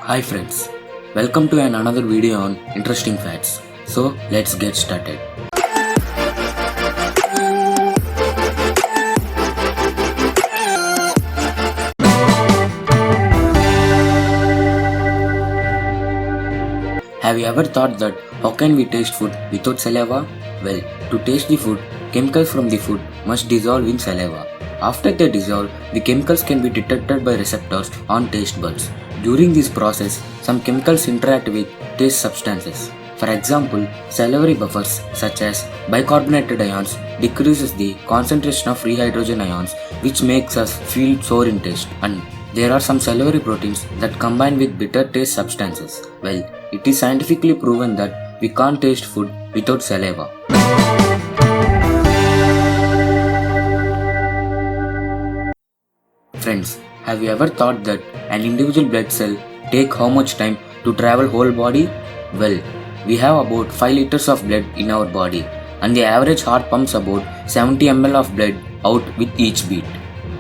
Hi friends, welcome to another video on interesting facts. So let's get started. Have you ever thought that how can we taste food without saliva? Well, to taste the food, chemicals from the food must dissolve in saliva. After they dissolve, the chemicals can be detected by receptors on taste buds. During this process, some chemicals interact with taste substances. For example, salivary buffers such as bicarbonated ions decreases the concentration of free hydrogen ions, which makes us feel sour in taste. And there are some salivary proteins that combine with bitter taste substances. Well, it is scientifically proven that we can't taste food without saliva. Friends, have you ever thought that an individual blood cell take how much time to travel whole body? Well, we have about 5 liters of blood in our body and the average heart pumps about 70 ml of blood out with each beat.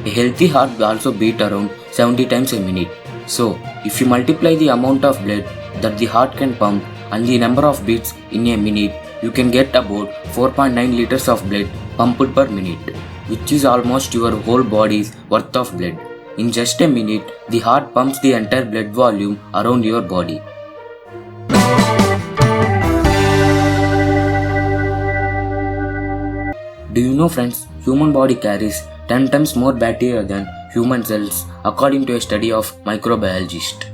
A healthy heart also beats around 70 times a minute. So, if you multiply the amount of blood that the heart can pump and the number of beats in a minute, you can get about 4.9 liters of blood pumped per minute, which is almost your whole body's worth of blood. In just a minute, the heart pumps the entire blood volume around your body. Do you know friends, human body carries 10 times more bacteria than human cells according to a study of microbiologists.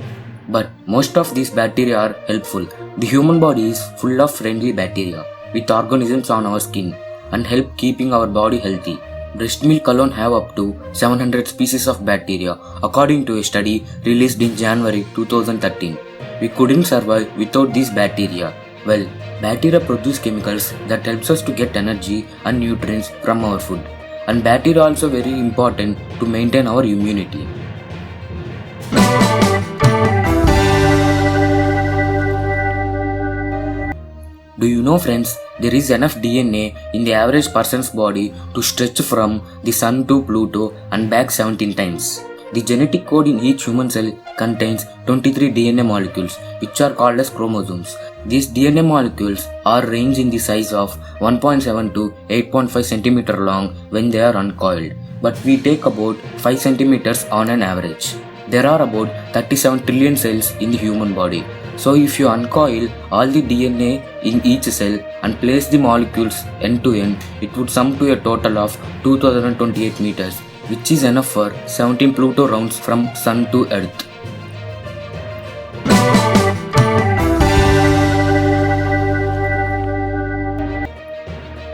But most of these bacteria are helpful. The human body is full of friendly bacteria with organisms on our skin and help keeping our body healthy. Breast milk alone have up to 700 species of bacteria according to a study released in January 2013. We couldn't survive without these bacteria. Well, bacteria produce chemicals that helps us to get energy and nutrients from our food. And bacteria are also very important to maintain our immunity. Do you know friends, there is enough DNA in the average person's body to stretch from the sun to Pluto and back 17 times. The genetic code in each human cell contains 23 DNA molecules which are called as chromosomes. These DNA molecules are ranged in the size of 1.7 to 8.5 cm long when they are uncoiled, but we take about 5 cm on an average. There are about 37 trillion cells in the human body. So if you uncoil all the DNA in each cell and place the molecules end to end, it would sum to a total of 2028 meters, which is enough for 17 Pluto rounds from Sun to Earth.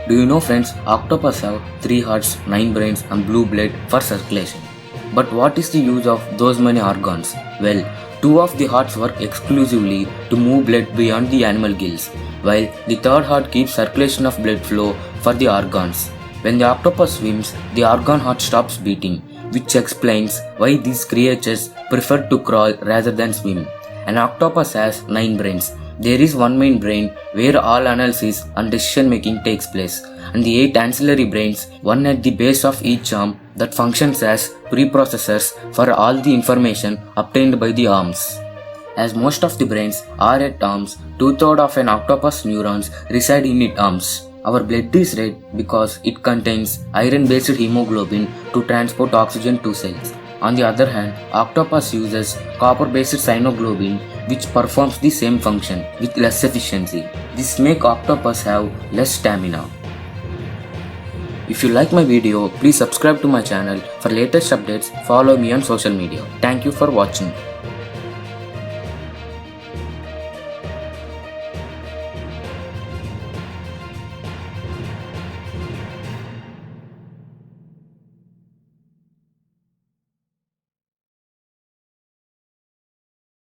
Do you know friends, octopus have 3 hearts, 9 brains and blue blood for circulation. But what is the use of those many organs? Well, 2 of the hearts work exclusively to move blood beyond the animal gills, while the third heart keeps circulation of blood flow for the organs. When the octopus swims, the organ heart stops beating, which explains why these creatures prefer to crawl rather than swim. An octopus has 9 brains. There is one main brain where all analysis and decision making takes place, and the 8 ancillary brains, one at the base of each arm, that functions as preprocessors for all the information obtained by the arms. As most of the brains are at arms, 2/3 of an octopus neurons reside in its arms. Our blood is red because it contains iron-based hemoglobin to transport oxygen to cells. On the other hand, octopus uses copper-based cyanoglobin which performs the same function with less efficiency. This makes octopus have less stamina. If you like my video, please subscribe to my channel. For latest updates, follow me on social media. Thank you for watching.